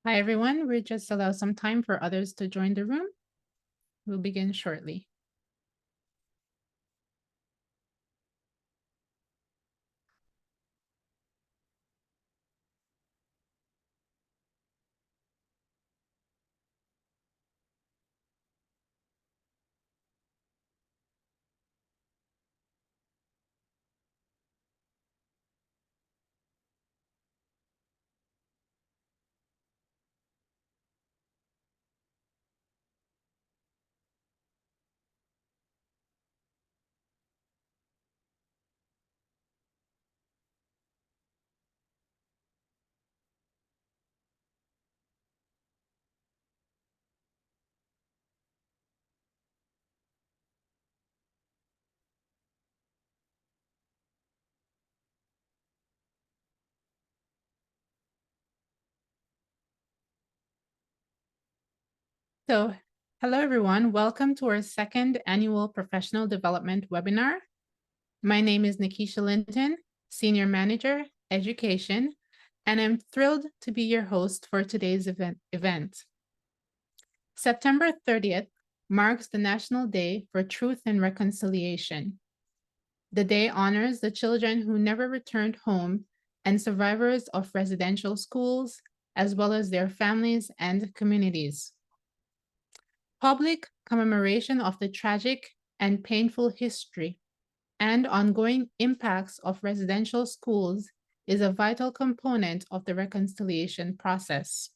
Hi, everyone. We'll just allow some time for others to join the room. We'll begin shortly. So, hello, everyone. Welcome to our second annual professional development webinar. My name is Nikisha Linton, Senior Manager, Education, and I'm thrilled to be your host for today's event. September 30th marks the National Day for Truth and Reconciliation. The day honors the children who never returned home and survivors of residential schools, as well as their families and communities. Public commemoration of the tragic and painful history and ongoing impacts of residential schools is a vital component of the reconciliation process.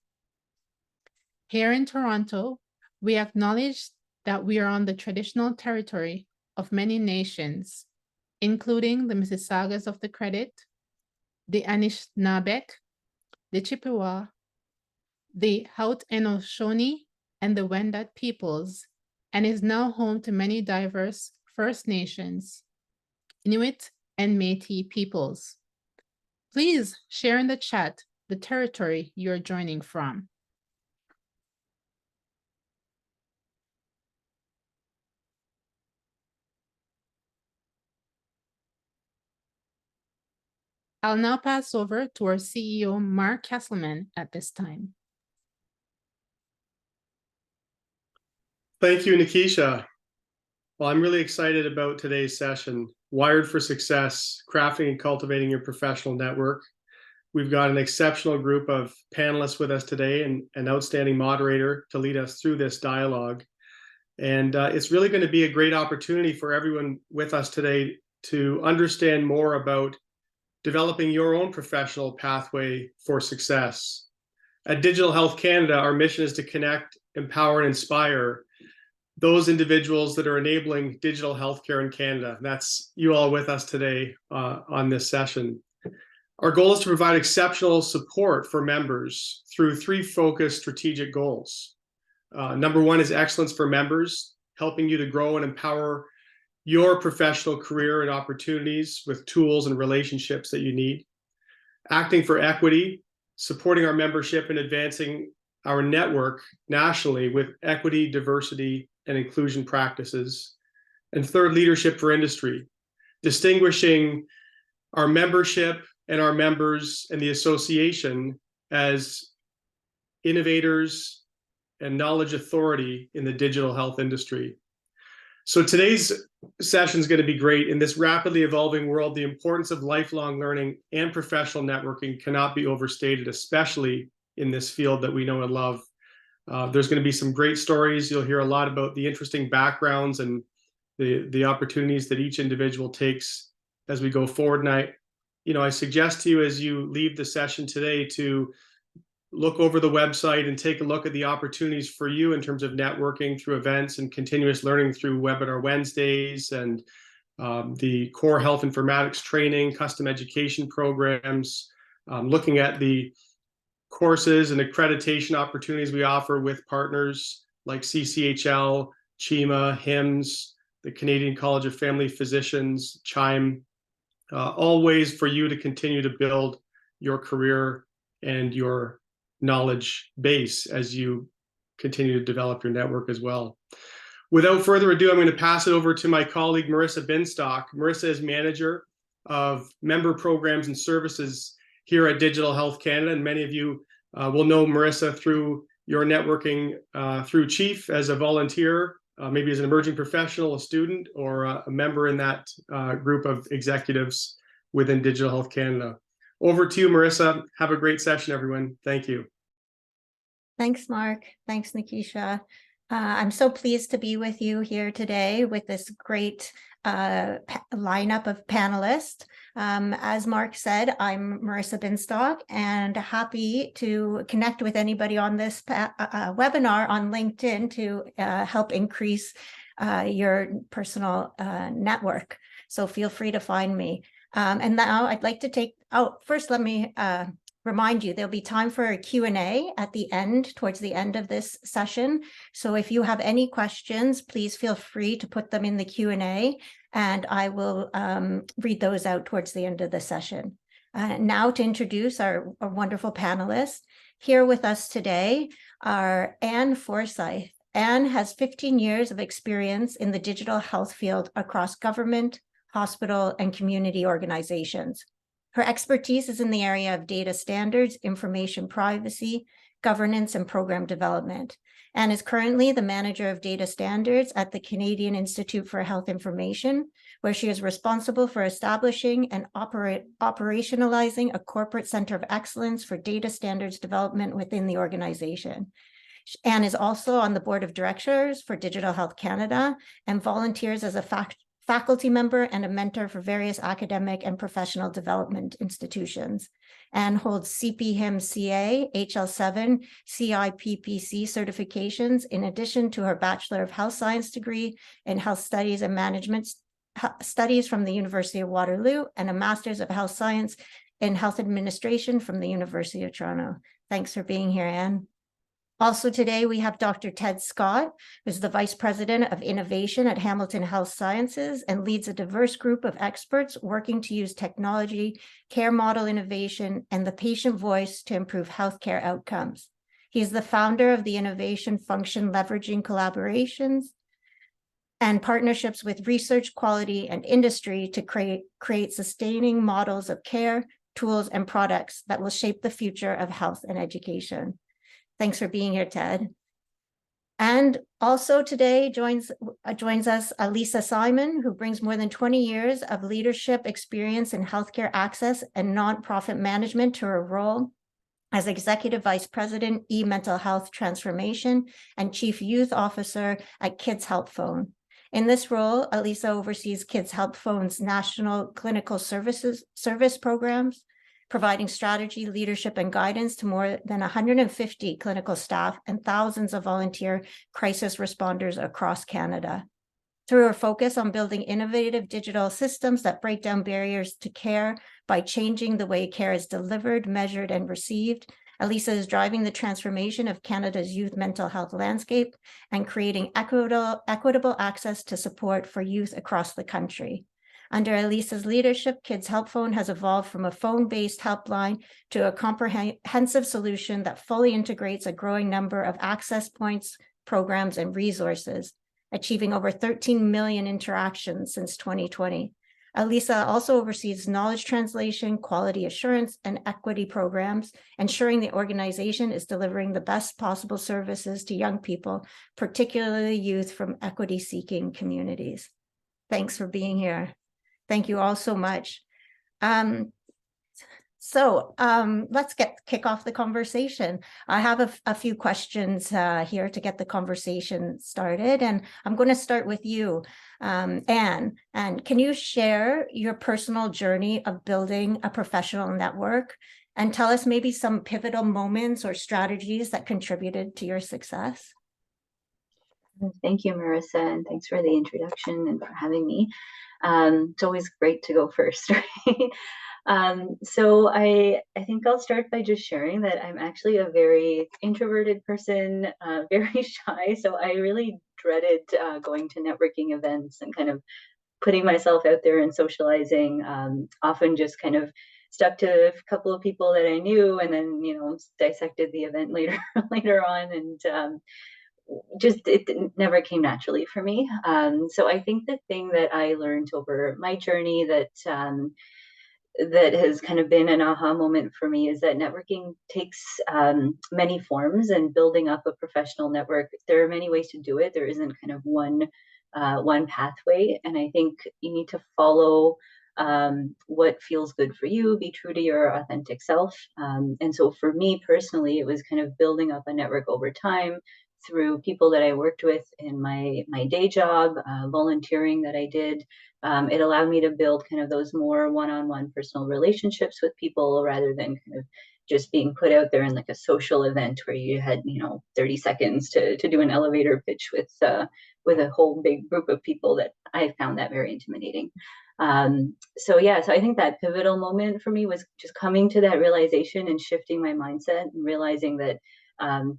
Here in Toronto, we acknowledge that we are on the traditional territory of many nations, including the Mississaugas of the Credit, the Anishinaabeg, the Chippewa, the Haudenosaunee, and the Wendat peoples, and is now home to many diverse First Nations, Inuit, and Métis peoples. Please share in the chat the territory you're joining from. I'll now pass over to our CEO, Mark Kesselman, at this time. Thank you, Nikisha. Well, I'm really excited about today's session, Wired for Success, Crafting and Cultivating Your Professional Network. We've got an exceptional group of panelists with us today and an outstanding moderator to lead us through this dialogue. And it's really going to be a great opportunity for everyone with us today to understand more about developing your own professional pathway for success. At Digital Health Canada, our mission is to connect, empower, and inspire those individuals that are enabling digital healthcare in Canada. That's you all with us today on this session. Our goal is to provide exceptional support for members through three focused strategic goals. Number one is excellence for members, helping you to grow and empower your professional career and opportunities with tools and relationships that you need. Acting for equity, supporting our membership and advancing our network nationally with equity, diversity, and inclusion practices. And third, leadership for industry, distinguishing our membership and our members and the association as innovators and knowledge authority in the digital health industry. So today's session is going to be great. In this rapidly evolving world, the importance of lifelong learning and professional networking cannot be overstated, especially in this field that we know and love. There's going to be some great stories. You'll hear a lot about the interesting backgrounds and the opportunities that each individual takes as we go forward. And I suggest to you as you leave the session today to look over the website and take a look at the opportunities for you in terms of networking through events and continuous learning through Webinar Wednesdays and the core health informatics training, custom education programs, looking at the courses and accreditation opportunities we offer with partners like CCHL, CHIMA, HIMSS, the Canadian College of Family Physicians, CHIME, all ways for you to continue to build your career and your knowledge base as you continue to develop your network as well. Without further ado, I'm going to pass it over to my colleague, Marissa Binstock. Marissa is Manager of Member Programs and Services here at Digital Health Canada, and many of you We'll know Marissa through your networking through Chief as a volunteer, maybe as an emerging professional, a student, or a member in that group of executives within Digital Health Canada. Over to you, Marissa. Have a great session, everyone. Thank you. Thanks, Mark. Thanks, Nikisha. I'm so pleased to be with you here today with this great lineup of panelists. As Mark said, I'm Marissa Binstock and happy to connect with anybody on this webinar on LinkedIn to help increase your personal network. So feel free to find me. And now I'd like to first let me remind you, there'll be time for a Q&A at the end, towards the end of this session. So if you have any questions, please feel free to put them in the Q&A and I will read those out towards the end of the session. Now to introduce our wonderful panelists. Here with us today are Anne Forsyth. Anne has 15 years of experience in the digital health field across government, hospital, and community organizations. Her expertise is in the area of data standards, information privacy, governance, and program development, and is currently the manager of data standards at the Canadian Institute for Health Information, where she is responsible for establishing and operationalizing a corporate center of excellence for data standards development within the organization. Anne is also on the board of directors for Digital Health Canada and volunteers as a faculty member and a mentor for various academic and professional development institutions, and holds CPHIM-CA, HL7, CIPPC certifications, in addition to her Bachelor of Health Science degree in Health Studies and Management Studies from the University of Waterloo, and a Master's of Health Science in Health Administration from the University of Toronto. Thanks for being here, Anne. Also today, we have Dr. Ted Scott, who's the Vice President of Innovation at Hamilton Health Sciences and leads a diverse group of experts working to use technology, care model innovation, and the patient voice to improve healthcare outcomes. He's the founder of the innovation function leveraging collaborations and partnerships with research, quality, and industry to create sustaining models of care, tools, and products that will shape the future of health and education. Thanks for being here, Ted. And also today joins us Lisa Simon, who brings more than 20 years of leadership experience in healthcare access and nonprofit management to her role as Executive Vice President, E-Mental Health Transformation, and Chief Youth Officer at Kids Help Phone. In this role, Lisa oversees Kids Help Phone's national clinical service programs, providing strategy, leadership, and guidance to more than 150 clinical staff and thousands of volunteer crisis responders across Canada. Through her focus on building innovative digital systems that break down barriers to care by changing the way care is delivered, measured, and received, Elisa is driving the transformation of Canada's youth mental health landscape and creating equitable access to support for youth across the country. Under Elisa's leadership, Kids Help Phone has evolved from a phone-based helpline to a comprehensive solution that fully integrates a growing number of access points, programs, and resources, achieving over 13 million interactions since 2020. Elisa also oversees knowledge translation, quality assurance, and equity programs, ensuring the organization is delivering the best possible services to young people, particularly youth from equity-seeking communities. Thanks for being here. Thank you all so much. Let's kick off the conversation. I have a few questions here to get the conversation started, and I'm going to start with you, Anne. And can you share your personal journey of building a professional network and tell us maybe some pivotal moments or strategies that contributed to your success? Thank you, Marissa, and thanks for the introduction and for having me. It's always great to go first, right? So I think I'll start by just sharing that I'm actually a very introverted person, very shy. So I really dreaded going to networking events and kind of putting myself out there and socializing. Often just kind of stuck to a couple of people that I knew, and then dissected the event later on, and just it never came naturally for me. So I think the thing that I learned over my journey that that has kind of been an aha moment for me is that networking takes many forms, and building up a professional network, there are many ways to do it. There isn't kind of one pathway, and I think you need to follow what feels good for you, be true to your authentic self. And so for me personally, it was kind of building up a network over time through people that I worked with in my day job, volunteering that I did. It allowed me to build kind of those more one-on-one personal relationships with people, rather than kind of just being put out there in like a social event where you had 30 seconds to do an elevator pitch with a whole big group of people. That I found that very intimidating. So I think that pivotal moment for me was just coming to that realization and shifting my mindset and realizing that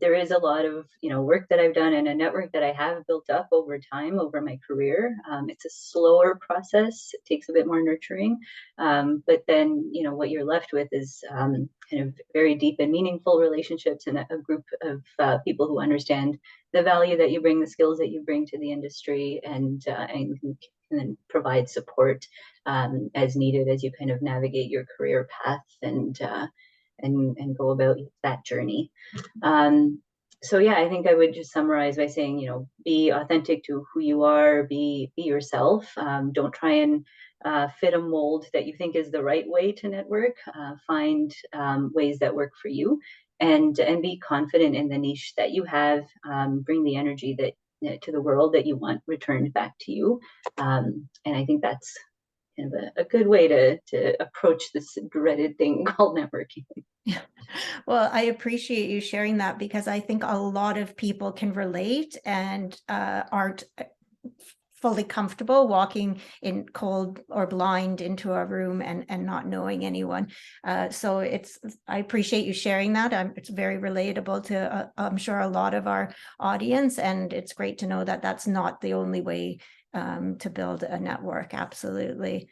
there is a lot of work that I've done and a network that I have built up over time, over my career. It's a slower process. It takes a bit more nurturing, but then what you're left with is kind of very deep and meaningful relationships, and a group of people who understand the value that you bring, the skills that you bring to the industry, and can then provide support as needed as you kind of navigate your career path and go about that journey. I think I would just summarize by saying, be authentic to who you are, be yourself. Don't try and fit a mold that you think is the right way to network. Find ways that work for you, and be confident in the niche that you have. Bring the energy that to the world that you want returned back to you. And I think that's kind of a good way to approach this dreaded thing called networking. Well, I appreciate you sharing that, because I think a lot of people can relate and aren't fully comfortable walking in cold or blind into a room and not knowing anyone. So I appreciate you sharing that. It's very relatable to, I'm sure, a lot of our audience, and it's great to know that that's not the only way to build a network. Absolutely.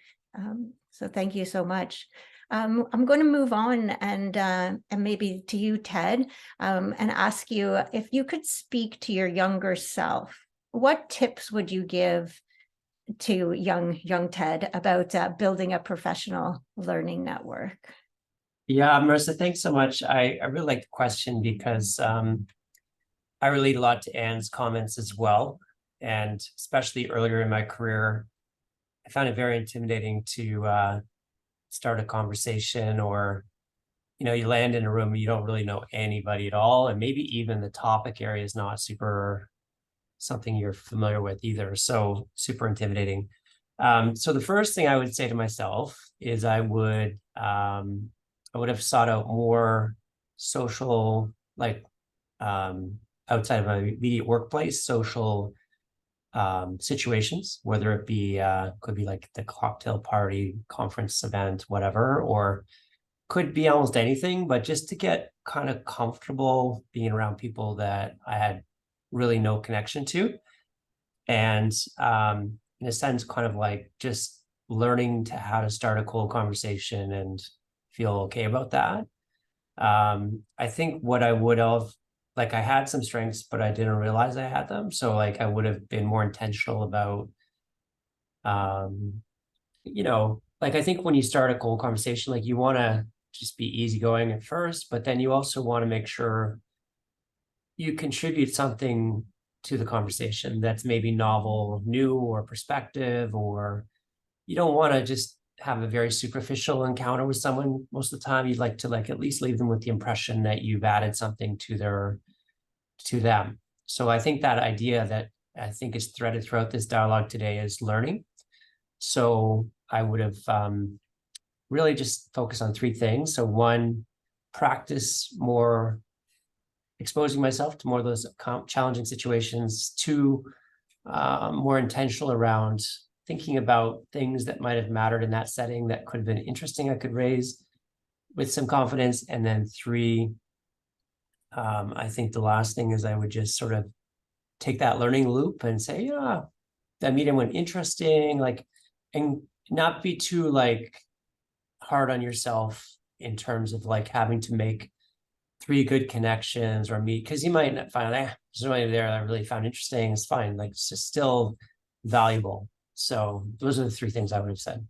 So thank you so much. I'm going to move on and maybe to you, Ted, and ask you if you could speak to your younger self. What tips would you give to young Ted about building a professional learning network? Yeah, Marissa, thanks so much. I really like the question, because I relate a lot to Anne's comments as well. And especially earlier in my career, I found it very intimidating to start a conversation, or you land in a room, you don't really know anybody at all, and maybe even the topic area is not super something you're familiar with either. So super intimidating. So the first thing I would say to myself is I would have sought out more social, like outside of my immediate workplace, social situations, whether it be could be like the cocktail party, conference event, whatever, or could be almost anything, but just to get kind of comfortable being around people that I had really no connection to. And in a sense, kind of like just learning how to start a cold conversation and feel okay about that. I think what I would have, like, I had some strengths, but I didn't realize I had them. So like I would have been more intentional about, like, I think when you start a cold conversation, like, you want to just be easygoing at first, but then you also want to make sure you contribute something to the conversation that's maybe novel, new, or perspective, or you don't want to just have a very superficial encounter with someone. Most of the time, you'd like to at least leave them with the impression that you've added something to them. So I think that idea that I think is threaded throughout this dialogue today is learning. So I would have really just focused on three things. So one, practice more exposing myself to more of those challenging situations. Two, more intentional around thinking about things that might have mattered in that setting that could have been interesting, I could raise with some confidence. And then three, I think the last thing is I would just sort of take that learning loop and say, yeah, that meeting went interesting, and not be too hard on yourself in terms of having to make 3 good connections or meet, because you might not find there's somebody there that I really found interesting. It's fine, it's just still valuable. So those are the 3 things I would have said.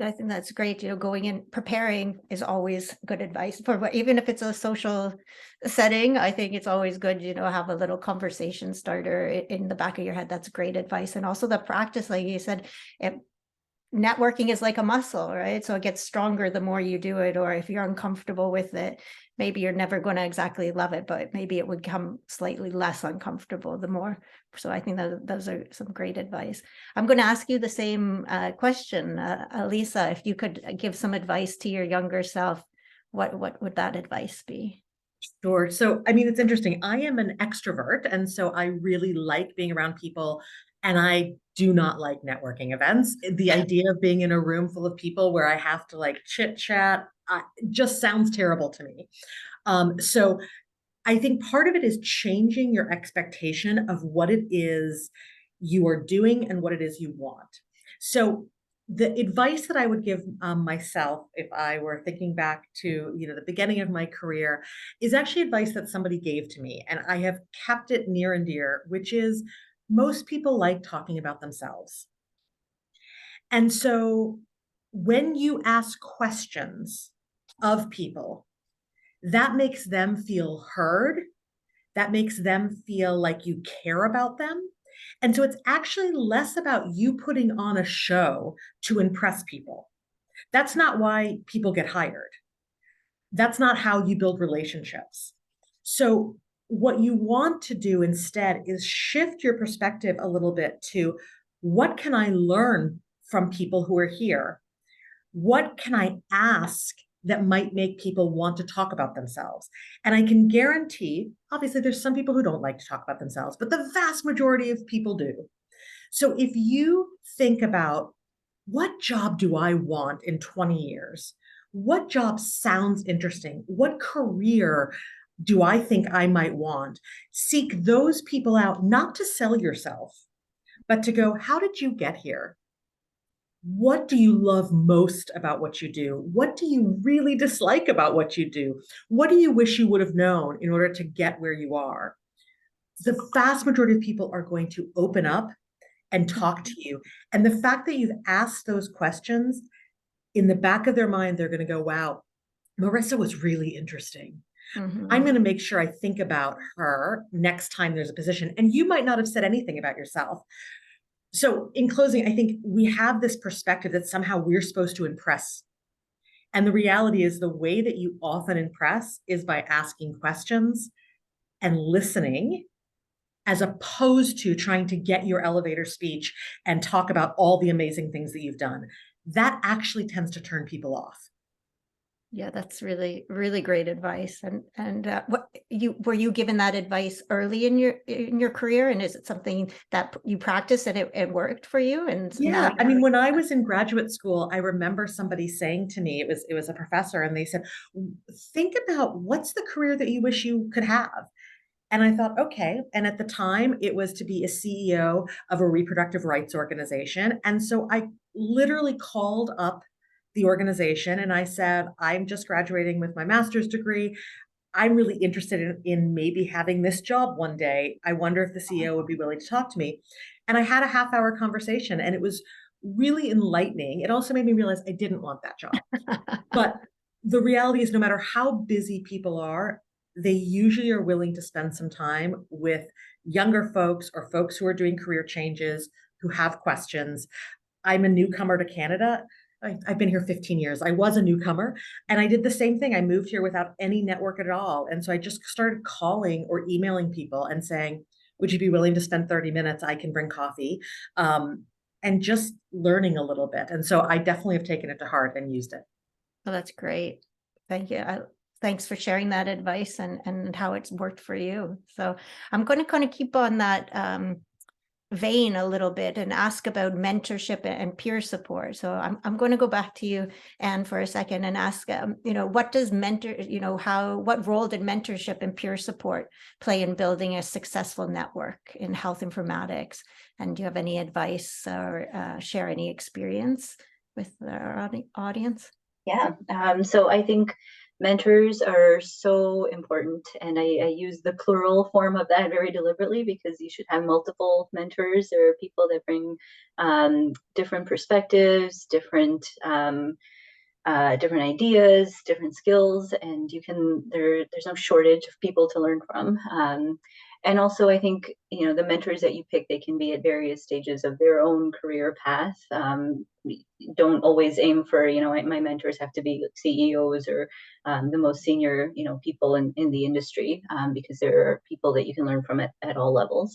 I think that's great. Going in preparing is always good advice for even if it's a social setting. I think it's always good, have a little conversation starter in the back of your head. That's great advice. And also the practice, like you said, networking is like a muscle, right? So it gets stronger the more you do it, or if you're uncomfortable with it, maybe you're never going to exactly love it, but maybe it would become slightly less uncomfortable the more. So I think that those are some great advice. I'm going to ask you the same question, Alisa, if you could give some advice to your younger self, what would that advice be? Sure. So, I mean, it's interesting. I am an extrovert, and so I really like being around people, and I do not like networking events. The idea of being in a room full of people where I have to like chit chat just sounds terrible to me. So I think part of it is changing your expectation of what it is you are doing and what it is you want. So the advice that I would give myself if I were thinking back to the beginning of my career is actually advice that somebody gave to me, and I have kept it near and dear, which is most people like talking about themselves. And so when you ask questions of people, that makes them feel heard. That makes them feel like you care about them. And so it's actually less about you putting on a show to impress people. That's not why people get hired. That's not how you build relationships. So what you want to do instead is shift your perspective a little bit to what can I learn from people who are here? What can I ask that might make people want to talk about themselves? And I can guarantee, obviously, there's some people who don't like to talk about themselves, but the vast majority of people do. So if you think about what job do I want in 20 years? What job sounds interesting? What career do I think I might want? Seek those people out, not to sell yourself, but to go, how did you get here? What do you love most about what you do? What do you really dislike about what you do? What do you wish you would have known in order to get where you are? The vast majority of people are going to open up and talk to you. And the fact that you've asked those questions, in the back of their mind, they're going to go, wow, Marissa was really interesting. Mm-hmm. I'm going to make sure I think about her next time there's a position. And you might not have said anything about yourself. So in closing, I think we have this perspective that somehow we're supposed to impress. And the reality is the way that you often impress is by asking questions and listening, as opposed to trying to get your elevator speech and talk about all the amazing things that you've done. That actually tends to turn people off. Yeah, that's really, really great advice. And were you given that advice early in your career? And is it something that you practiced and it worked for you? And yeah, I mean, when I was in graduate school, I remember somebody saying to me, it was a professor, and they said, think about what's the career that you wish you could have. And I thought, okay. And at the time, it was to be a CEO of a reproductive rights organization. And so I literally called up the organization and I said, I'm just graduating with my master's degree. I'm really interested in maybe having this job one day. I wonder if the CEO would be willing to talk to me. And I had a half-hour conversation, and it was really enlightening. It also made me realize I didn't want that job. But the reality is, no matter how busy people are, they usually are willing to spend some time with younger folks or folks who are doing career changes, who have questions. I'm a newcomer to Canada. I've been here 15 years. I was a newcomer, and I did the same thing. I moved here without any network at all. And so I just started calling or emailing people and saying, would you be willing to spend 30 minutes? I can bring coffee, and just learning a little bit. And so I definitely have taken it to heart and used it. Well, that's great. Thank you. Thanks for sharing that advice and how it's worked for you. So I'm going to kind of keep on that vein a little bit and ask about mentorship and peer support. So I'm going to go back to you, Anne, for a second and ask, what does what role did mentorship and peer support play in building a successful network in health informatics? And do you have any advice or share any experience with our audience? Yeah. So I think mentors are so important, and I use the plural form of that very deliberately, because you should have multiple mentors or people that bring different perspectives, different ideas, different skills, and there's no shortage of people to learn from. And also, I think, the mentors that you pick, they can be at various stages of their own career path. Don't always aim for, my mentors have to be CEOs or the most senior, people in the industry, because there are people that you can learn from at all levels.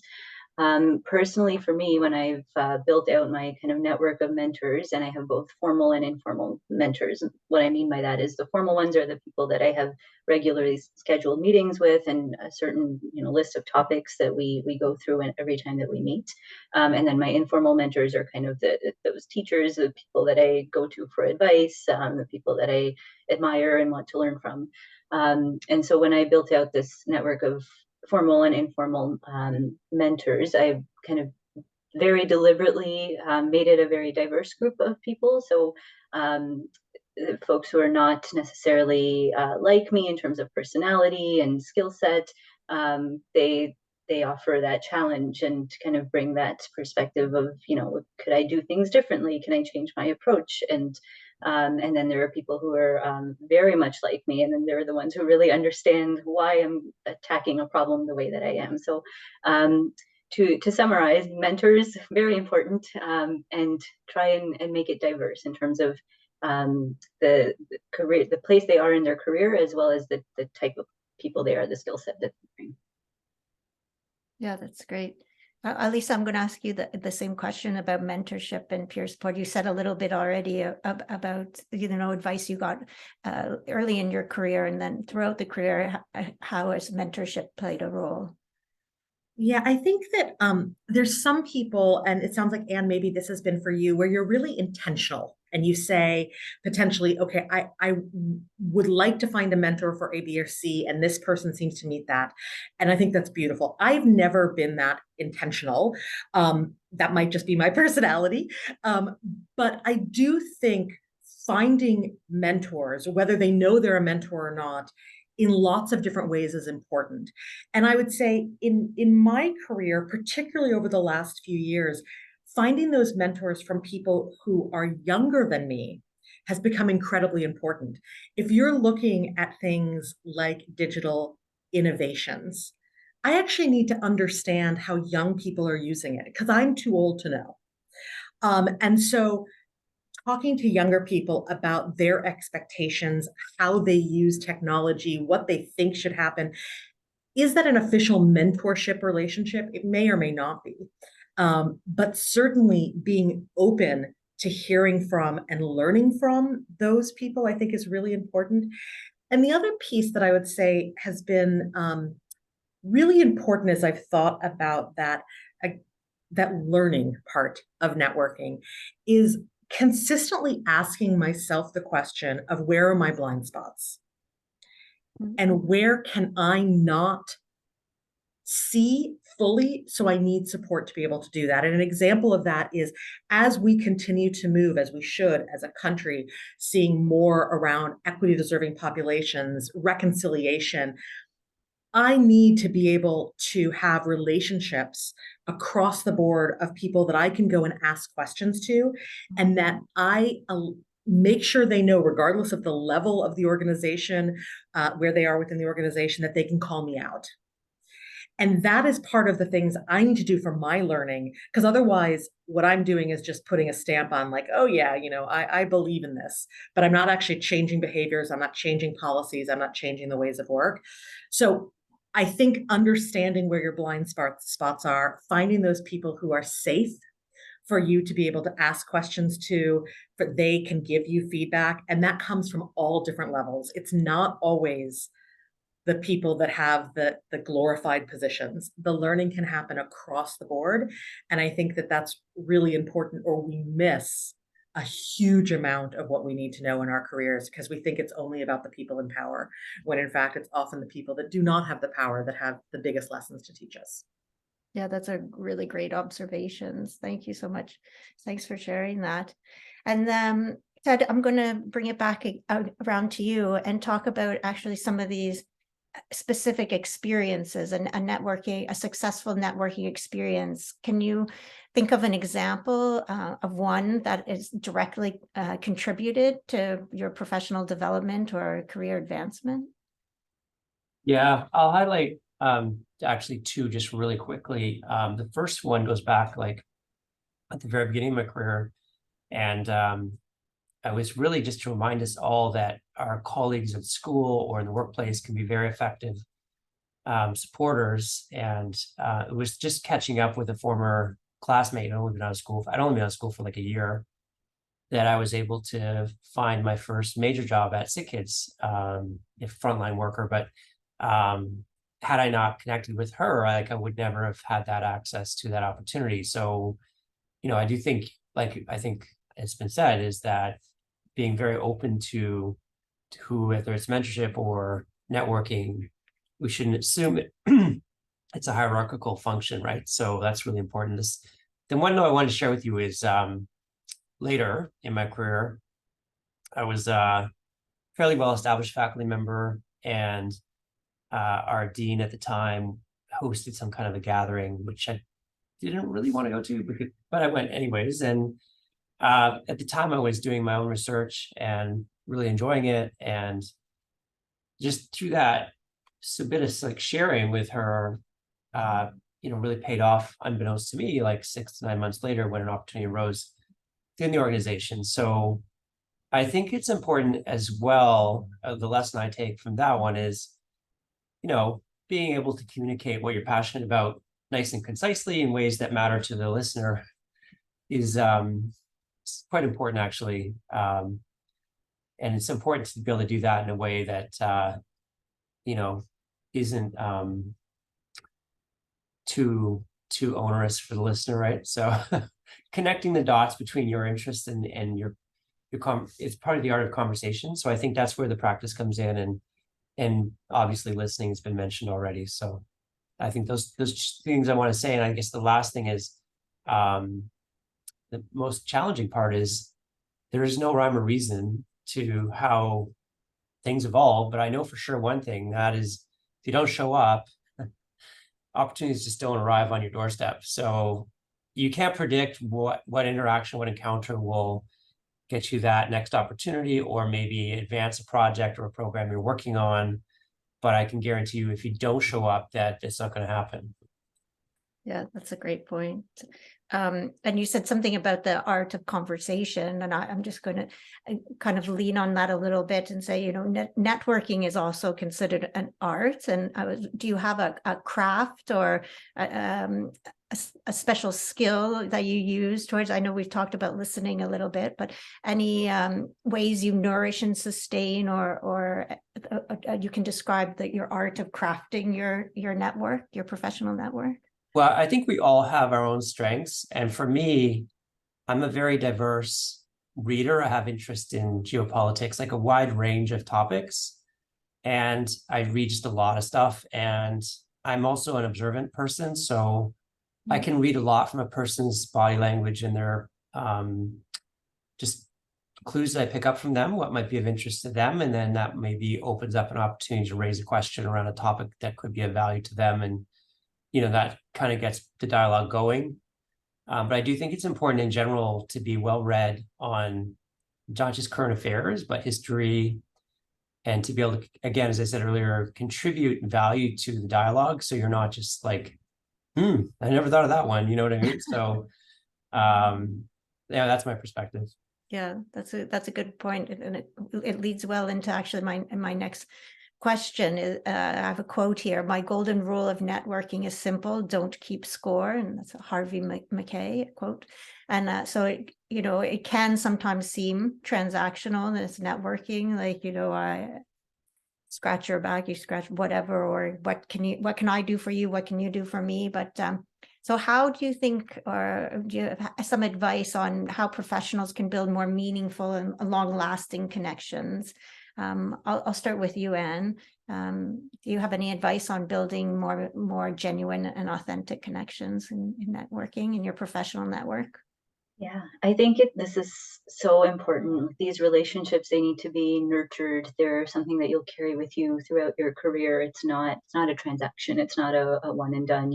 Personally, for me, when I've built out my kind of network of mentors, and I have both formal and informal mentors, what I mean by that is the formal ones are the people that I have regularly scheduled meetings with, and a certain list of topics that we go through every time that we meet. And then my informal mentors are kind of those teachers, the people that I go to for advice, the people that I admire and want to learn from. And so when I built out this network of formal and informal mentors, I kind of very deliberately made it a very diverse group of people. So folks who are not necessarily like me in terms of personality and skill set, they offer that challenge and kind of bring that perspective of, could I do things differently? Can I change my approach? And then there are people who are very much like me, and then there are the ones who really understand why I'm attacking a problem the way that I am. So to summarize, mentors, very important, and try and make it diverse in terms of the career, the place they are in their career, as well as the type of people they are, the skill set that they bring. Yeah, that's great. Alisa, I'm going to ask you the same question about mentorship and peer support. You said a little bit already about, advice you got early in your career, and then throughout the career, how has mentorship played a role? Yeah, I think that there's some people, and it sounds like, Anne, maybe this has been for you, where you're really intentional and you say potentially, okay, I would like to find a mentor for A, B, or C, and this person seems to meet that. And I think that's beautiful. I've never been that intentional. That might just be my personality. But I do think finding mentors, whether they know they're a mentor or not, in lots of different ways is important. And I would say in my career, particularly over the last few years, finding those mentors from people who are younger than me has become incredibly important. If you're looking at things like digital innovations, I actually need to understand how young people are using it, because I'm too old to know. And so talking to younger people about their expectations, how they use technology, what they think should happen. Is that an official mentorship relationship? It may or may not be. But certainly being open to hearing from and learning from those people, I think, is really important. And the other piece that I would say has been really important as I've thought about that learning part of networking is consistently asking myself the question of, where are my blind spots? And where can I not see fully? So I need support to be able to do that. And an example of that is, as we continue to move, as we should as a country, seeing more around equity deserving populations, reconciliation, I need to be able to have relationships across the board of people that I can go and ask questions to, and that I make sure they know, regardless of the level of the organization, where they are within the organization, that they can call me out. And that is part of the things I need to do for my learning, because otherwise what I'm doing is just putting a stamp on, like, oh yeah, I believe in this, but I'm not actually changing behaviors. I'm not changing policies. I'm not changing the ways of work. So I think understanding where your blind spots are, finding those people who are safe for you to be able to ask questions to, for they can give you feedback. And that comes from all different levels. It's not always the people that have the glorified positions. The learning can happen across the board. And I think that that's really important, or we miss a huge amount of what we need to know in our careers, because we think it's only about the people in power, when in fact it's often the people that do not have the power that have the biggest lessons to teach us. Yeah, that's a really great observations. Thank you so much. Thanks for sharing that. And Ted, I'm going to bring it back around to you and talk about actually some of these specific experiences and a successful networking experience. Can you think of an example of one that is directly contributed to your professional development or career advancement? Yeah, I'll highlight actually two just really quickly. The first one goes back like at the very beginning of my career, and I was really just to remind us all that our colleagues at school or in the workplace can be very effective supporters. And it was just catching up with a former classmate. I'd only been out of school for like a year, that I was able to find my first major job at Sick Kids, a frontline worker. But had I not connected with her, like I would never have had that access to that opportunity. So, I do think, like I think it's been said, is that being very open to who, whether it's mentorship or networking, we shouldn't assume it's a hierarchical function, right? So that's really important. The one note I wanted to share with you is later in my career, I was a fairly well-established faculty member, and our dean at the time hosted some kind of a gathering, which I didn't really want to go to, but I went anyways. And at the time I was doing my own research and really enjoying it. And just through that, so a bit of like sharing with her, really paid off, unbeknownst to me, like 6 to 9 months later when an opportunity arose in the organization. So I think it's important as well. The lesson I take from that one is, being able to communicate what you're passionate about nice and concisely in ways that matter to the listener is quite important, actually. And it's important to be able to do that in a way that, isn't too onerous for the listener, right? So connecting the dots between your interest and your it's part of the art of conversation. So I think that's where the practice comes in, and obviously listening has been mentioned already. So I think those things I want to say. And I guess the last thing is the most challenging part is there is no rhyme or reason to how things evolve. But I know for sure one thing, that is, if you don't show up, opportunities just don't arrive on your doorstep. So you can't predict what interaction, what encounter will get you that next opportunity, or maybe advance a project or a program you're working on. But I can guarantee you, if you don't show up, that it's not going to happen. Yeah, that's a great point. And you said something about the art of conversation, and I'm just going to kind of lean on that a little bit and say, networking is also considered an art. And do you have a craft or a special skill that you use towards? I know we've talked about listening a little bit, but any ways you nourish and sustain, or you can describe your art of crafting your network, your professional network? Well, I think we all have our own strengths. And for me, I'm a very diverse reader. I have interest in geopolitics, like a wide range of topics. And I read just a lot of stuff. And I'm also an observant person. So I can read a lot from a person's body language and their just clues that I pick up from them, what might be of interest to them. And then that maybe opens up an opportunity to raise a question around a topic that could be of value to them. And that kind of gets the dialogue going. But I do think it's important in general to be well read on not just current affairs, but history, and to be able to, again, as I said earlier, contribute value to the dialogue. So you're not just like, I never thought of that one. You know what I mean? So that's my perspective. Yeah, that's a good point. And it leads well into actually my next question. I have a quote here: "My golden rule of networking is simple: don't keep score." And that's a Harvey McKay quote. And so it can sometimes seem transactional, and it's networking, like I scratch your back, you scratch whatever, or what can I do for you? What can you do for me? But so how do you think, or do you have some advice on how professionals can build more meaningful and long-lasting connections? I'll start with you, Anne. Do you have any advice on building more genuine and authentic connections in networking, in your professional network? Yeah, I think this is so important. These relationships, they need to be nurtured. They're something that you'll carry with you throughout your career. It's not a transaction. It's not a one and done,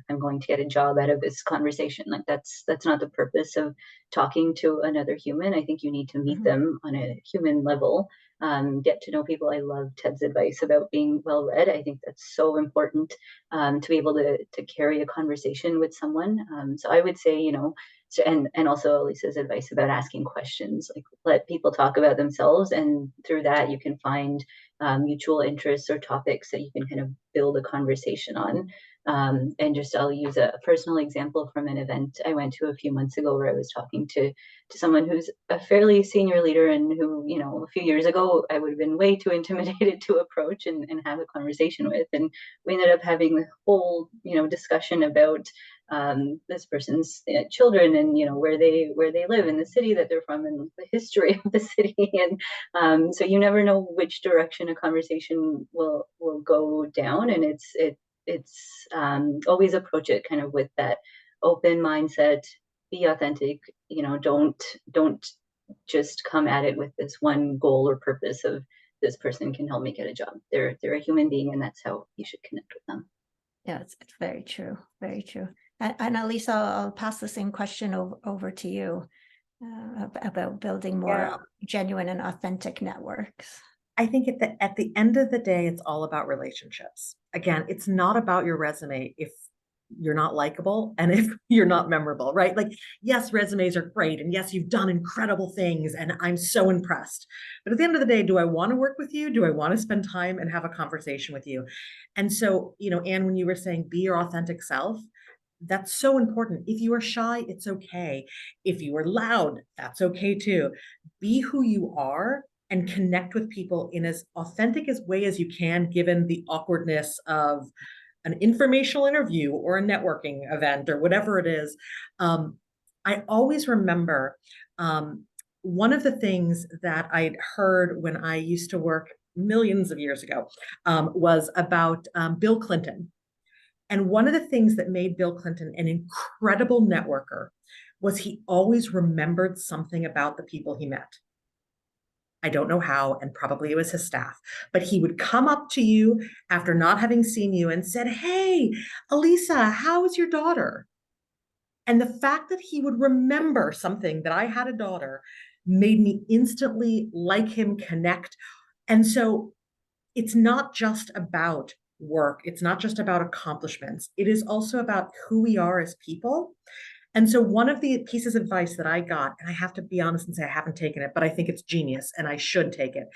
I'm going to get a job out of this conversation. Like that's not the purpose of talking to another human. I think you need to meet them on a human level. Get to know people. I love Ted's advice about being well read. I think that's so important, to be able to carry a conversation with someone. So I would say, so, and also Lisa's advice about asking questions, like let people talk about themselves, and through that you can find mutual interests or topics that you can kind of build a conversation on. And just I'll use a personal example from an event I went to a few months ago, where I was talking to someone who's a fairly senior leader, and who, a few years ago I would have been way too intimidated to approach and have a conversation with. And we ended up having the whole, discussion about this person's children, and where they live in the city that they're from, and the history of the city. And so you never know which direction a conversation will go down. And it's always approach it kind of with that open mindset. Be authentic. Don't just come at it with this one goal or purpose of, this person can help me get a job. They're a human being, and that's how you should connect with them. Yeah, it's very true. Very true. And Elisa, I'll pass the same question over to you about building more genuine and authentic networks. I think at the end of the day, it's all about relationships. Again, it's not about your resume if you're not likable and if you're not memorable, right? Like, yes, resumes are great. And yes, you've done incredible things. And I'm so impressed. But at the end of the day, do I want to work with you? Do I want to spend time and have a conversation with you? And so, Anne, when you were saying be your authentic self, that's so important. If you are shy, it's okay. If you are loud, that's okay too. Be who you are and connect with people in as authentic as way as you can, given the awkwardness of an informational interview or a networking event or whatever it is. I always remember one of the things that I'd heard when I used to work millions of years ago was about Bill Clinton. And one of the things that made Bill Clinton an incredible networker was he always remembered something about the people he met. I don't know how, and probably it was his staff, but he would come up to you after not having seen you and said, "Hey, Elisa, how is your daughter?" And the fact that he would remember something, that I had a daughter, made me instantly like him, connect. And so it's not just about work. It's not just about accomplishments. It is also about who we are as people. And so one of the pieces of advice that I got, and I have to be honest and say I haven't taken it, but I think it's genius and I should take it,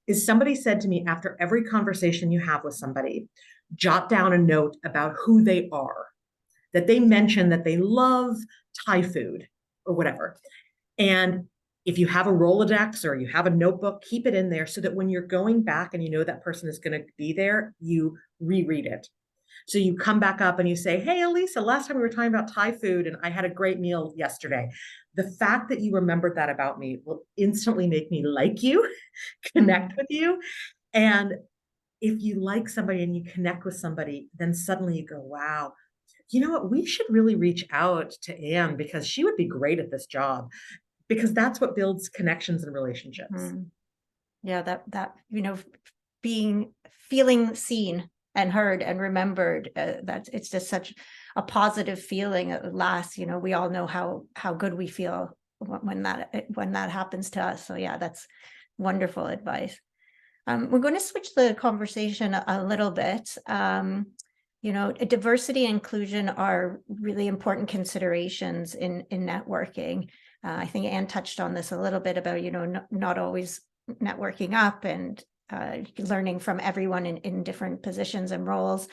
is somebody said to me, after every conversation you have with somebody, jot down a note about who they are, that they mention that they love Thai food or whatever. And if you have a Rolodex or you have a notebook, keep it in there so that when you're going back and you know that person is going to be there, you reread it. So you come back up and you say, "Hey, Elisa, last time we were talking about Thai food and I had a great meal yesterday." The fact that you remembered that about me will instantly make me like you, connect with you. And if you like somebody and you connect with somebody, then suddenly you go, "Wow, you know what? We should really reach out to Anne because she would be great at this job." Because that's what builds connections and relationships. Yeah, that feeling seen and heard and remembered, that it's just such a positive feeling at last. We all know how good we feel when that happens to us. So yeah, that's wonderful advice. We're going to switch the conversation a little bit. Diversity and inclusion are really important considerations in networking. I think Anne touched on this a little bit about, not always networking up and learning from everyone in different positions and roles.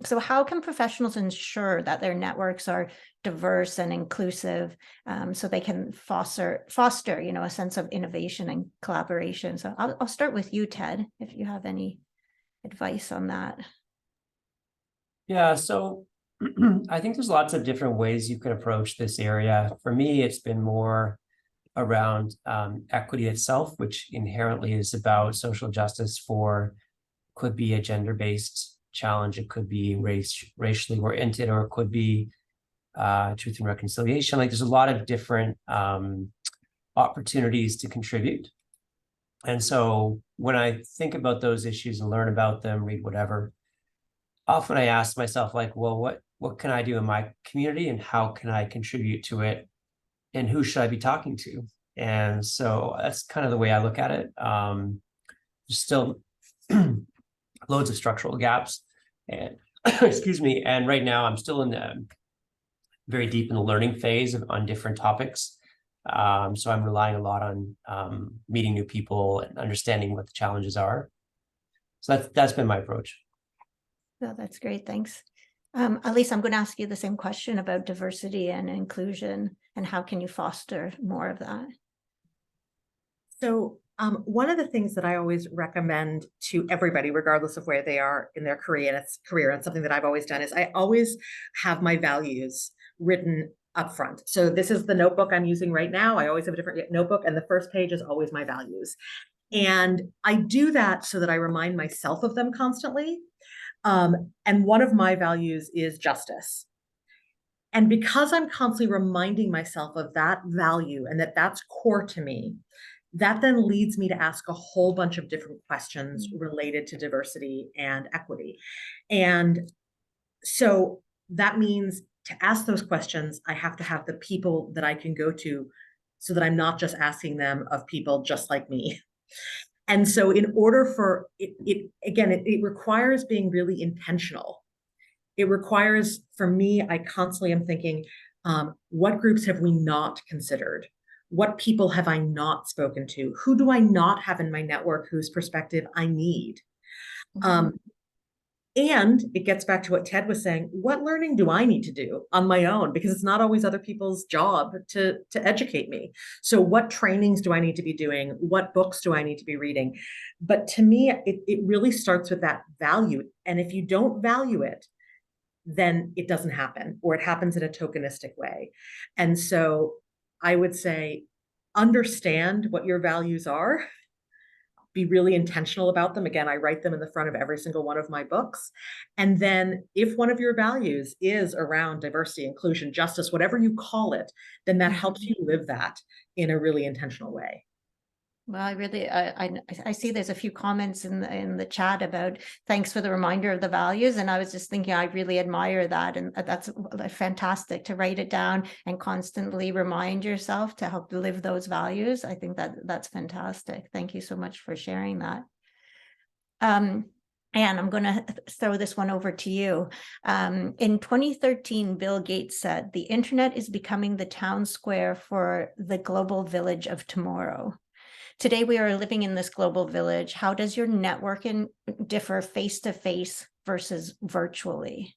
So how can professionals ensure that their networks are diverse and inclusive, so they can foster, a sense of innovation and collaboration? So I'll start with you, Ted, if you have any advice on that. Yeah, so I think there's lots of different ways you can approach this area. For me, it's been more around equity itself, which inherently is about social justice could be a gender-based challenge, it could be racially oriented, or it could be Truth and Reconciliation. Like there's a lot of different opportunities to contribute. And so when I think about those issues and learn about them, read whatever, often I ask myself, like, well, what can I do in my community and how can I contribute to it? And who should I be talking to? And so that's kind of the way I look at it. There's still loads of structural gaps. And excuse me. And right now I'm still in the very deep in the learning phase on different topics. So I'm relying a lot on meeting new people and understanding what the challenges are. So that's been my approach. Oh, that's great. Thanks. Elise, I'm going to ask you the same question about diversity and inclusion and how can you foster more of that? So one of the things that I always recommend to everybody, regardless of where they are in their career, and something that I've always done, is I always have my values written up front. So this is the notebook I'm using right now. I always have a different notebook, and the first page is always my values. And I do that so that I remind myself of them constantly. And one of my values is justice. And because I'm constantly reminding myself of that value and that that's core to me, that then leads me to ask a whole bunch of different questions related to diversity and equity. And so that means to ask those questions, I have to have the people that I can go to so that I'm not just asking them of people just like me. And so in order for it requires being really intentional. It requires, for me, I constantly am thinking, what groups have we not considered? What people have I not spoken to? Who do I not have in my network whose perspective I need? And it gets back to what Ted was saying. What learning do I need to do on my own? Because it's not always other people's job to educate me. So what trainings do I need to be doing? What books do I need to be reading? But to me, it really starts with that value. And if you don't value it, then it doesn't happen, or it happens in a tokenistic way. And so I would say, understand what your values are. Be really intentional about them. Again, I write them in the front of every single one of my books. And then if one of your values is around diversity, inclusion, justice, whatever you call it, then that helps you live that in a really intentional way. Well, I see there's a few comments in the chat about thanks for the reminder of the values. And I was just thinking, I really admire that. And that's fantastic to write it down and constantly remind yourself to help live those values. I think that's fantastic. Thank you so much for sharing that. Anne, I'm going to throw this one over to you. In 2013, Bill Gates said, the internet is becoming the town square for the global village of tomorrow. Today, we are living in this global village. How does your networking differ face-to-face versus virtually?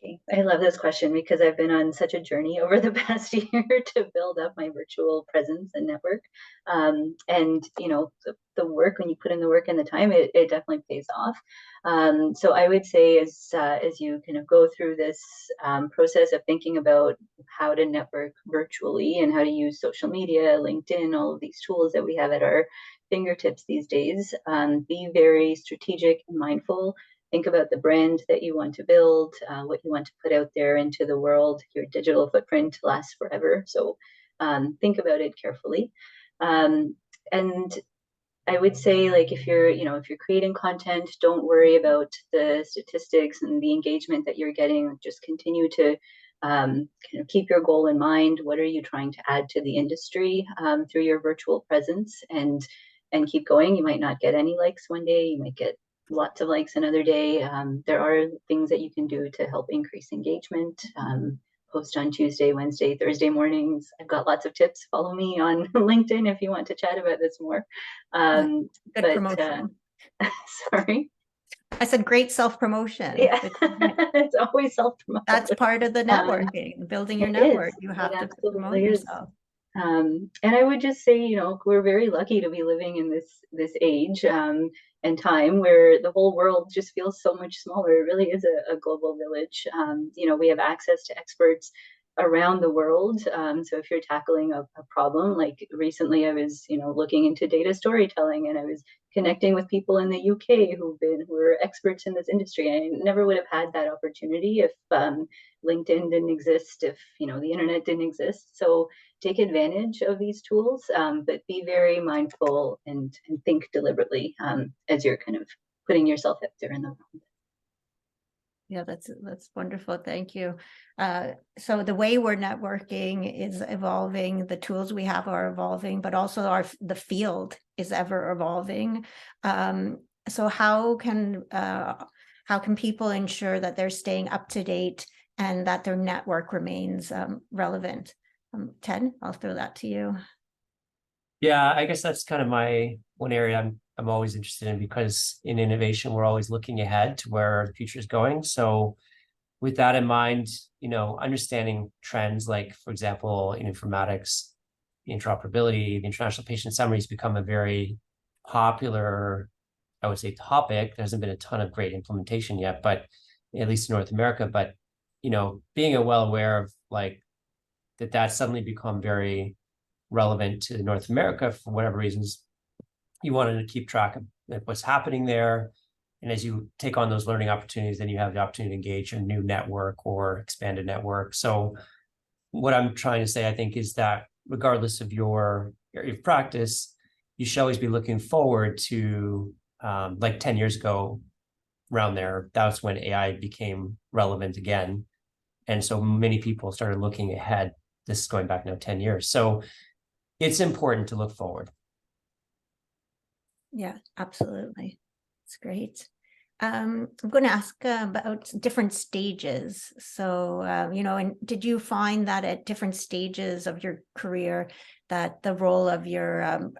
Okay, I love this question because I've been on such a journey over the past year to build up my virtual presence and network. And you know, the work, when you put in the work and the time, it definitely pays off. So I would say as you kind of go through this process of thinking about how to network virtually and how to use social media, LinkedIn, all of these tools that we have at our fingertips these days, be very strategic and mindful. Think about the brand that you want to build, what you want to put out there into the world. Your digital footprint lasts forever. So think about it carefully. And I would say, like, if you're creating content, don't worry about the statistics and the engagement that you're getting. Just continue to kind of keep your goal in mind. What are you trying to add to the industry through your virtual presence, and keep going. You might not get any likes one day. You might get lots of likes another day. There are things that you can do to help increase engagement. Post on Tuesday, Wednesday, Thursday mornings. I've got lots of tips. Follow me on LinkedIn if you want to chat about this more. Good promotion. Sorry. I said great self-promotion. Yeah. It's always self-promotion. That's part of the networking, building your network. You have to promote yourself. And I would just say, you know, we're very lucky to be living in this age and time where the whole world just feels so much smaller. It really is a global village. You know, we have access to experts around the world. So if you're tackling a problem, like recently I was, looking into data storytelling, and I was connecting with people in the UK who were experts in this industry. I never would have had that opportunity if LinkedIn didn't exist, if the internet didn't exist. So take advantage of these tools, but be very mindful and think deliberately as you're kind of putting yourself out there in the world. Yeah, that's wonderful. Thank you. So the way we're networking is evolving. The tools we have are evolving, but also the field is ever evolving. So how can people ensure that they're staying up to date and that their network remains relevant? Ted, I'll throw that to you. Yeah, I guess that's kind of my one area I'm always interested in, because in innovation, we're always looking ahead to where the future is going. So with that in mind, understanding trends like, for example, in informatics, interoperability, the international patient summaries become a very popular, I would say, topic. There hasn't been a ton of great implementation yet, but at least in North America. But, being well aware of like that suddenly become very relevant to North America for whatever reasons, you wanted to keep track of what's happening there. And as you take on those learning opportunities, then you have the opportunity to engage a new network or expanded network. So what I'm trying to say, I think, is that regardless of your area of practice, you should always be looking forward to, like 10 years ago, around there, that's when AI became relevant again. And so many people started looking ahead. This is going back now 10 years. So it's important to look forward. Yeah, absolutely. It's great. I'm going to ask about different stages. So, and did you find that at different stages of your career that the role of your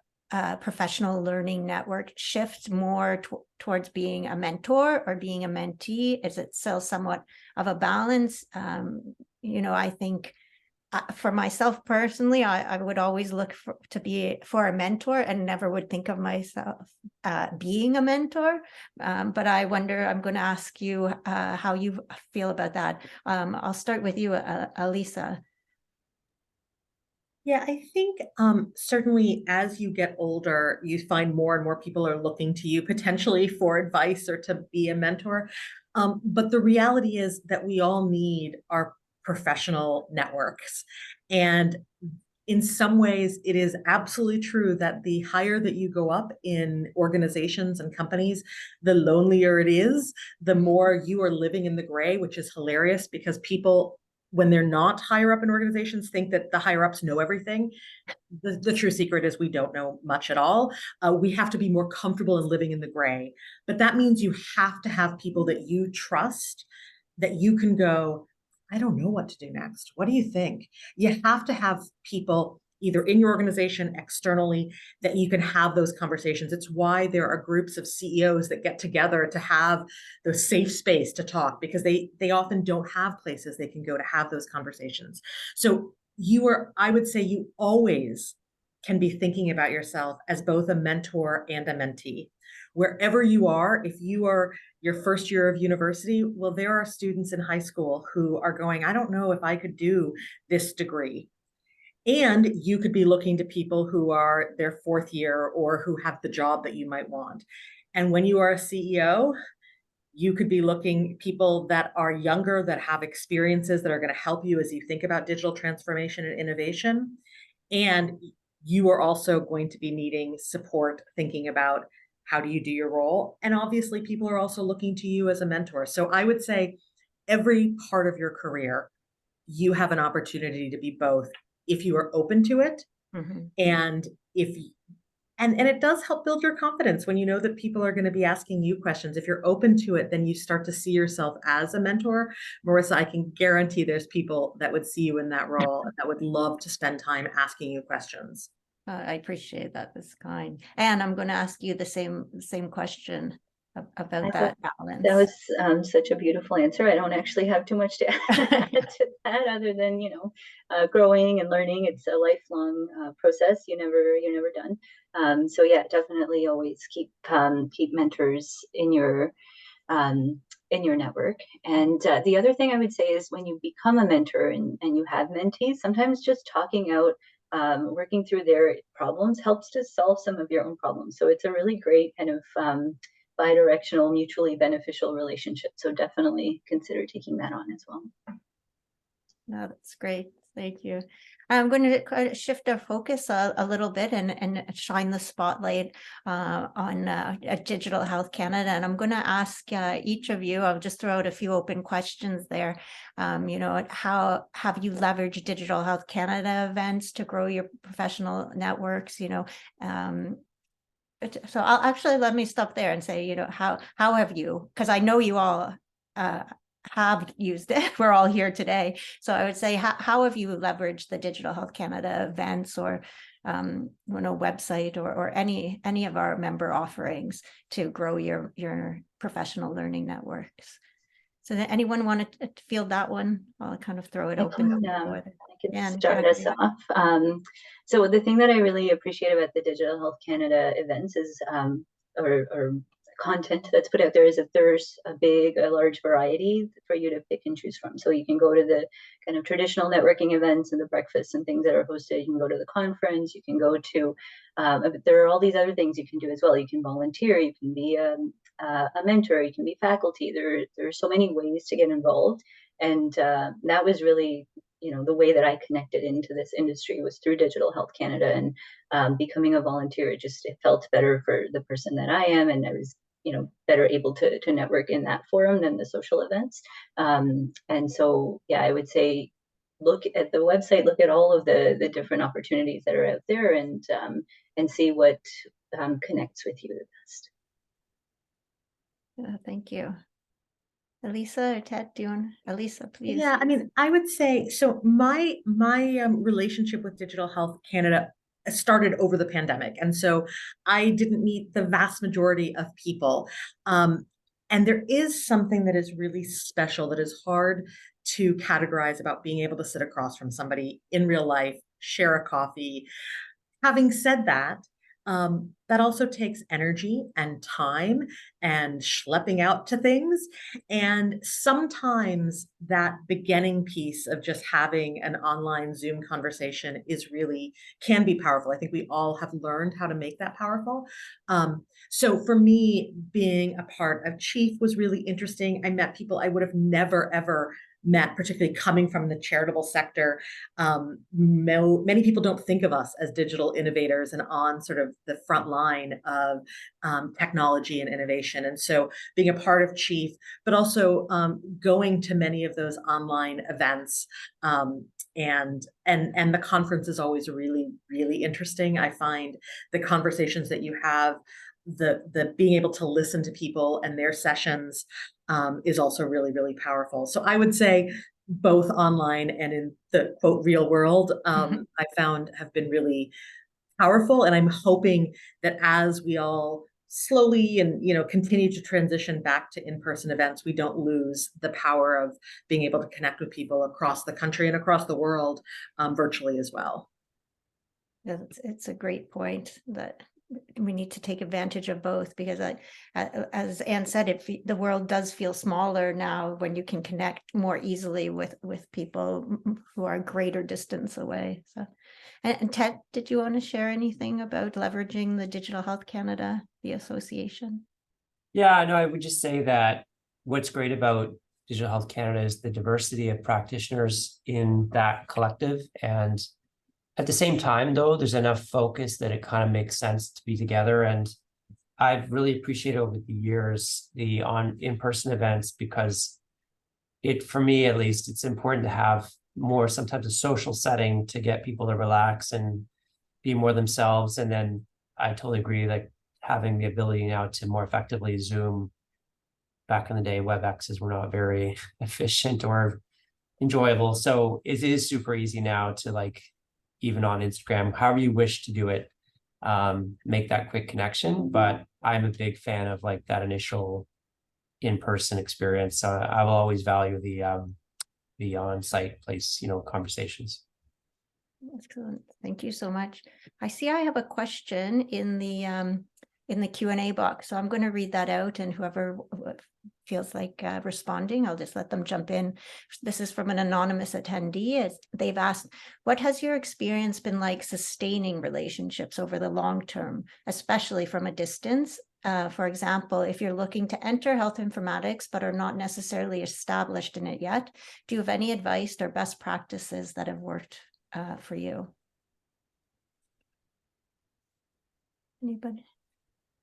professional learning network shifts more towards being a mentor or being a mentee? Is it still somewhat of a balance? I think for myself personally, I would always look for a mentor and never would think of myself being a mentor. But I wonder, I'm going to ask you how you feel about that. I'll start with you, Elisa. Yeah, I think certainly as you get older, you find more and more people are looking to you potentially for advice or to be a mentor. But the reality is that we all need our professional networks. And in some ways, it is absolutely true that the higher that you go up in organizations and companies, the lonelier it is, the more you are living in the gray, which is hilarious because people, when they're not higher up in organizations, think that the higher ups know everything. The true secret is we don't know much at all. We have to be more comfortable in living in the gray. But that means you have to have people that you trust, that you can go, I don't know what to do next. What do you think? You have to have people either in your organization, externally, that you can have those conversations. It's why there are groups of CEOs that get together to have the safe space to talk, because they often don't have places they can go to have those conversations. So I would say you always can be thinking about yourself as both a mentor and a mentee. Wherever you are, if you are your first year of university, well, there are students in high school who are going, I don't know if I could do this degree. And you could be looking to people who are their fourth year or who have the job that you might want. And when you are a CEO, you could be looking people that are younger, that have experiences that are going to help you as you think about digital transformation and innovation. And you are also going to be needing support thinking about how do you do your role. And obviously people are also looking to you as a mentor. So I would say every part of your career, you have an opportunity to be both if you are open to it. Mm-hmm. And it does help build your confidence when you know that people are going to be asking you questions. If you're open to it, then you start to see yourself as a mentor. Marissa, I can guarantee there's people that would see you in that role and that would love to spend time asking you questions. I appreciate that. That's kind. And I'm going to ask you the same question about that balance. That was such a beautiful answer. I don't actually have too much to add to that, other than growing and learning. It's a lifelong process. You're never done. So yeah, definitely always keep mentors in your in your network. And the other thing I would say is when you become a mentor and you have mentees, sometimes just talking out, working through their problems helps to solve some of your own problems. So it's a really great kind of bi-directional, mutually beneficial relationship. So definitely consider taking that on as well. No, that's great. Thank you. I'm going to shift our focus a little bit and shine the spotlight on Digital Health Canada. And I'm going to ask each of you, I'll just throw out a few open questions there. How have you leveraged Digital Health Canada events to grow your professional networks? So let me stop there and say, how have you, because I know you all have used it. We're all here today. So I would say, how have you leveraged the Digital Health Canada events or website or any of our member offerings to grow your professional learning networks? So that anyone want to field that one? I'll kind of throw it open. I can start us off. So the thing that I really appreciate about the Digital Health Canada events is, or content that's put out there, is that there's a large variety for you to pick and choose from. So you can go to the kind of traditional networking events and the breakfasts and things that are hosted. You can go to the conference. You can go to, there are all these other things you can do as well. You can volunteer. You can be a mentor. You can be faculty. There are so many ways to get involved. And that was really, the way that I connected into this industry was through Digital Health Canada, and becoming a volunteer. It felt better for the person that I am, and I was better able to network in that forum than the social events. And so, yeah, I would say, look at the website, look at all of the different opportunities that are out there, and see what connects with you the best. Thank you. Elisa or Ted, Elisa, please. Yeah, I mean, I would say, so my relationship with Digital Health Canada started over the pandemic. And so I didn't meet the vast majority of people. And there is something that is really special that is hard to categorize about being able to sit across from somebody in real life, share a coffee. Having said that, that also takes energy and time and schlepping out to things. And sometimes that beginning piece of just having an online Zoom conversation can be powerful. I think we all have learned how to make that powerful. So for me, being a part of Chief was really interesting. I met people I would have never, ever met, particularly coming from the charitable sector. Many people don't think of us as digital innovators and on sort of the front line of technology and innovation. And so being a part of Chief, but also going to many of those online events, and the conference is always really, really interesting. I find the conversations that you have, the being able to listen to people and their sessions is also really, really powerful. So I would say both online and in the quote real world, I found have been really powerful. And I'm hoping that as we all slowly and continue to transition back to in-person events, we don't lose the power of being able to connect with people across the country and across the world virtually as well. It's a great point that we need to take advantage of both, because as Anne said, the world does feel smaller now when you can connect more easily with people who are a greater distance away. So, and Ted, did you want to share anything about leveraging the Digital Health Canada, the association? Yeah, no, I would just say that what's great about Digital Health Canada is the diversity of practitioners in that collective. And at the same time, though, there's enough focus that it kind of makes sense to be together. And I've really appreciated over the years the in-person events, because for me at least, it's important to have more sometimes a social setting to get people to relax and be more themselves. And then I totally agree, like having the ability now to more effectively Zoom. Back in the day, WebExes were not very efficient or enjoyable. So it is super easy now to even on Instagram, however you wish to do it, make that quick connection. But I'm a big fan of that initial in-person experience. So I will always value the on-site place, conversations. Excellent. Thank you so much. I see I have a question in in the Q&A box. So I'm going to read that out, and whoever feels like responding, I'll just let them jump in. This is from an anonymous attendee. They've asked, what has your experience been like sustaining relationships over the long term, especially from a distance? For example, if you're looking to enter health informatics but are not necessarily established in it yet, do you have any advice or best practices that have worked for you? Anybody?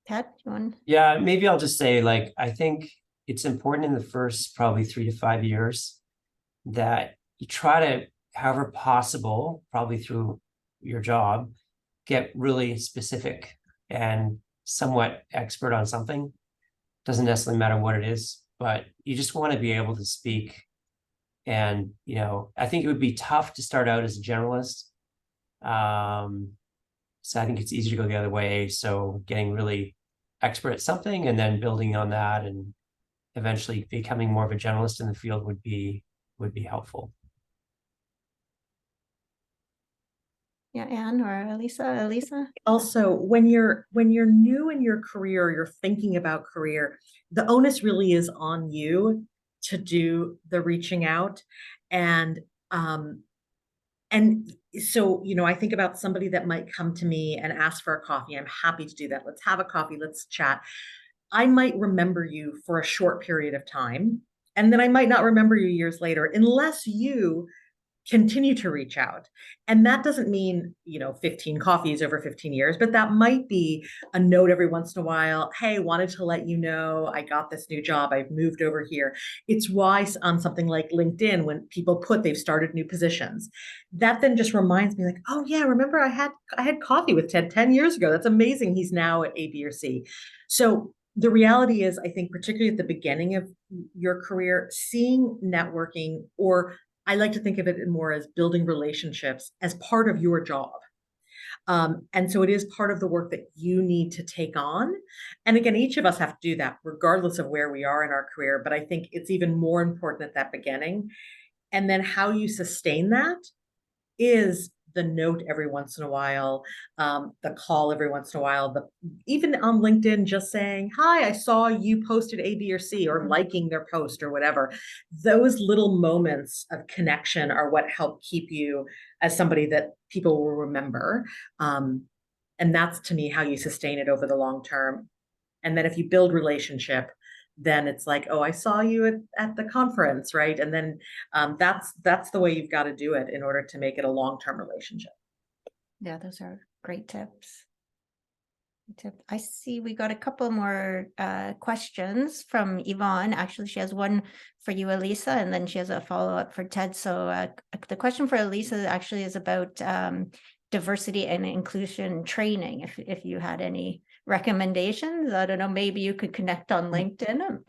Ted, you want? Yeah, maybe I'll just say, like, I think it's important in the first probably 3 to 5 years that you try to, however possible, probably through your job, get really specific and somewhat expert on something. Doesn't necessarily matter what it is, but you just want to be able to speak. And, you know, I think it would be tough to start out as a generalist. So I think it's easier to go the other way. So getting really expert at something and then building on that and eventually becoming more of a generalist in the field would be helpful. Yeah, Anne or Elisa? Also, when you're new in your career, you're thinking about career, the onus really is on you to do the reaching out. And so, you know, I think about somebody that might come to me and ask for a coffee. I'm happy to do that. Let's have a coffee. Let's chat. I might remember you for a short period of time, and then I might not remember you years later unless you continue to reach out. And that doesn't mean, you know, 15 coffees over 15 years, but that might be a note every once in a while. Hey, wanted to let you know I got this new job. I've moved over here. It's why on something like LinkedIn, when people put they've started new positions, that then just reminds me, like, oh yeah, remember I had coffee with Ted 10 years ago. That's amazing. He's now at A, B, or C. So the reality is, I think, particularly at the beginning of your career, seeing networking, or I like to think of it more as building relationships as part of your job. And so it is part of the work that you need to take on. And again, each of us have to do that regardless of where we are in our career. But I think it's even more important at that beginning. And then how you sustain that is the note every once in a while, the call every once in a while, even on LinkedIn, just saying, hi, I saw you posted A, B, or C, or liking their post or whatever. Those little moments of connection are what help keep you as somebody that people will remember. And that's, to me, how you sustain it over the long term. And then if you build relationship, then it's like, oh, I saw you at the conference, right? And then that's the way you've got to do it in order to make it a long-term relationship. Yeah, those are great tips. I see we got a couple more questions from Yvonne. Actually, she has one for you, Elisa, and then she has a follow-up for Ted. So the question for Elisa actually is about diversity and inclusion training. If you had any recommendations, I don't know, maybe you could connect on LinkedIn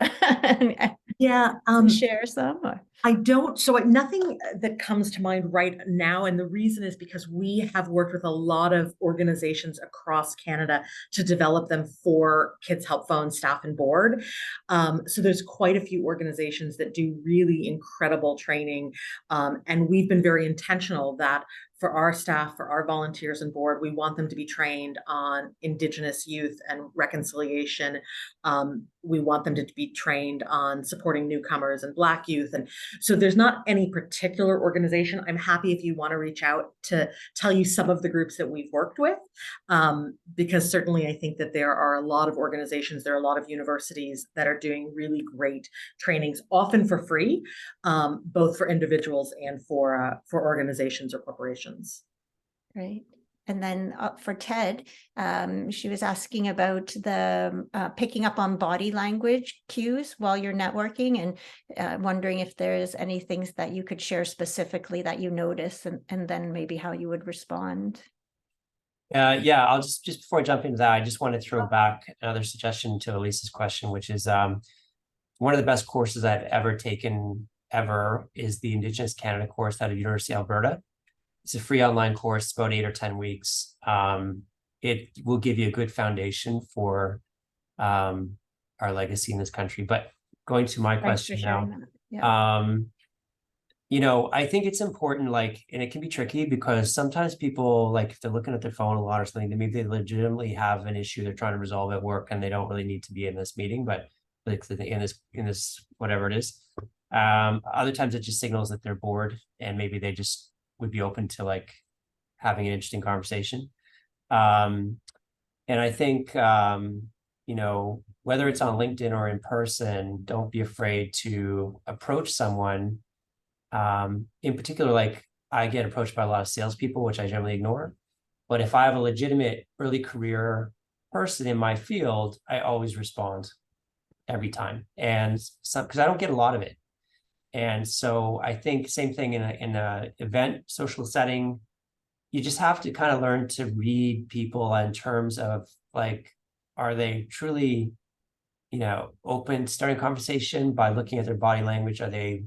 and yeah, share some. Or... I don't, so nothing that comes to mind right now. And the reason is because we have worked with a lot of organizations across Canada to develop them for Kids Help Phone staff and board. So there's quite a few organizations that do really incredible training. And we've been very intentional that for our staff, for our volunteers and board, we want them to be trained on Indigenous youth and reconciliation. We want them to be trained on supporting newcomers and Black youth. And so there's not any particular organization. I'm happy if you want to reach out to tell you some of the groups that we've worked with, because certainly I think that there are a lot of organizations, there are a lot of universities that are doing really great trainings, often for free, both for individuals and for organizations or corporations. Great. And then for Ted, she was asking about the picking up on body language cues while you're networking, and wondering if there's any things that you could share specifically that you notice, and then maybe how you would respond. Yeah, I'll just before I jump into that, I just want to throw back another suggestion to Elisa's question, which is one of the best courses I've ever taken is the Indigenous Canada course out of University of Alberta. It's a free online course, about 8 or 10 weeks. It will give you a good foundation for our legacy in this country. But going to my question now, I think it's important, like, and it can be tricky because sometimes people, like, if they're looking at their phone a lot or something, then maybe they legitimately have an issue they're trying to resolve at work and they don't really need to be in this meeting, but like in this whatever it is. Other times it just signals that they're bored and maybe they just would be open to like having an interesting conversation. And I think whether it's on LinkedIn or in person, don't be afraid to approach someone. In particular, like I get approached by a lot of salespeople, which I generally ignore. But if I have a legitimate early career person in my field, I always respond every time. And some, because I don't get a lot of it. And so I think same thing in a event social setting, you just have to kind of learn to read people in terms of like, are they truly, open to starting conversation by looking at their body language? Are they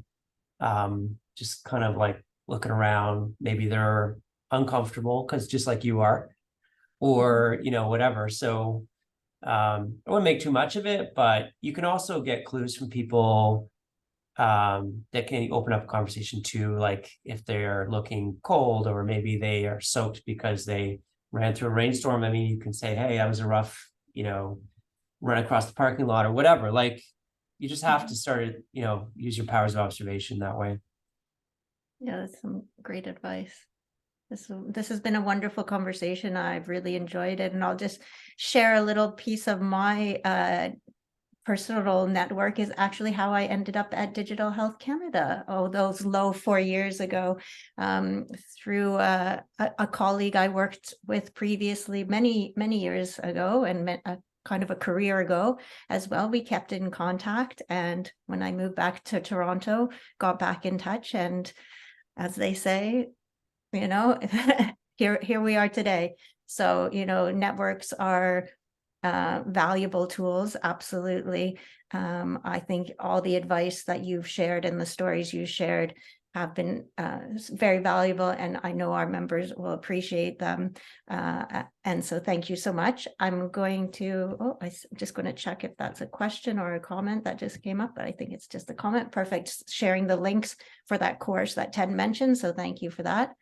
just kind of like looking around? Maybe they're uncomfortable because just like you are, or whatever. So I wouldn't make too much of it, but you can also get clues from people that can open up a conversation too, like if they're looking cold or maybe they are soaked because they ran through a rainstorm. I mean, you can say, hey, that was a rough, run across the parking lot or whatever. Like you just have to start, use your powers of observation that way. Yeah, that's some great advice. This has been a wonderful conversation. I've really enjoyed it, and I'll just share a little piece of my personal network is actually how I ended up at Digital Health Canada. Oh, those low 4 years ago, through a colleague I worked with previously many years ago, and met a kind of a career ago as well. We kept in contact, and when I moved back to Toronto, got back in touch, and as they say, here we are today. So, networks are valuable tools, absolutely. I think all the advice that you've shared and the stories you shared have been very valuable, and I know our members will appreciate them. And so thank you so much. I'm just going to check if that's a question or a comment that just came up, but I think it's just a comment. Perfect. Sharing the links for that course that Ted mentioned. So thank you for that.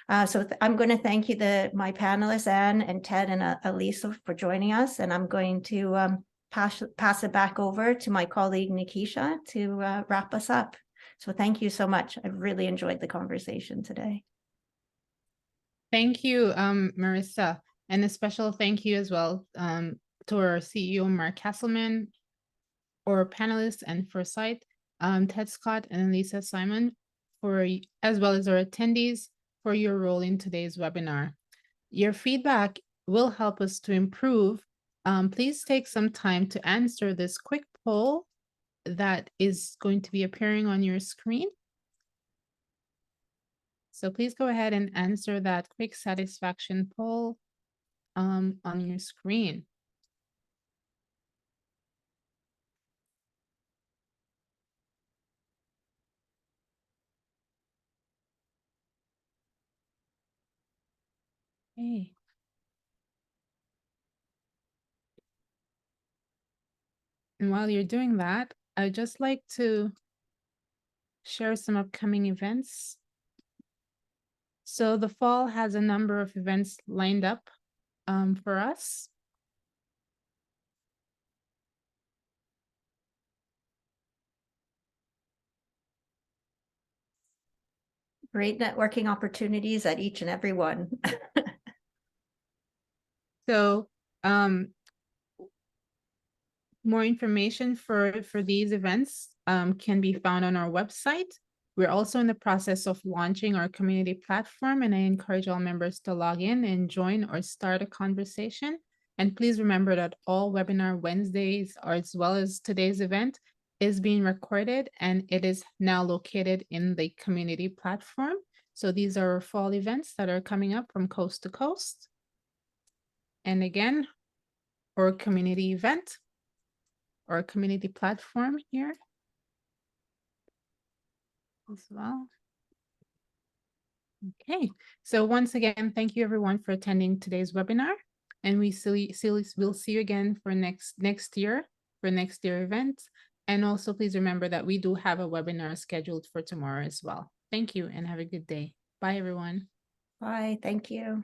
I'm going to thank you, my panelists, Anne and Ted and Elisa, for joining us. And I'm going to pass it back over to my colleague, Nikisha, to wrap us up. So thank you so much. I've really enjoyed the conversation today. Thank you, Marissa. And a special thank you as well to our CEO, Mark Castleman, our panelists and Foresight, Ted Scott and Lisa Simon, as well as our attendees for your role in today's webinar. Your feedback will help us to improve. Please take some time to answer this quick poll that is going to be appearing on your screen. So please go ahead and answer that quick satisfaction poll on your screen. Okay. And while you're doing that, I'd just like to share some upcoming events. So the fall has a number of events lined up for us. Great networking opportunities at each and every one. So more information for these events can be found on our website. We're also in the process of launching our community platform, and I encourage all members to log in and join or start a conversation. And please remember that all webinar Wednesdays, or as well as today's event, is being recorded, and it is now located in the community platform. So these are our fall events that are coming up from coast to coast. And again, our community event or community platform here as well. Okay, so once again, thank you everyone for attending today's webinar, and we'll see you again for next year event. And also please remember that we do have a webinar scheduled for tomorrow as well. Thank you and have a good day. Bye, everyone. Bye. Thank you.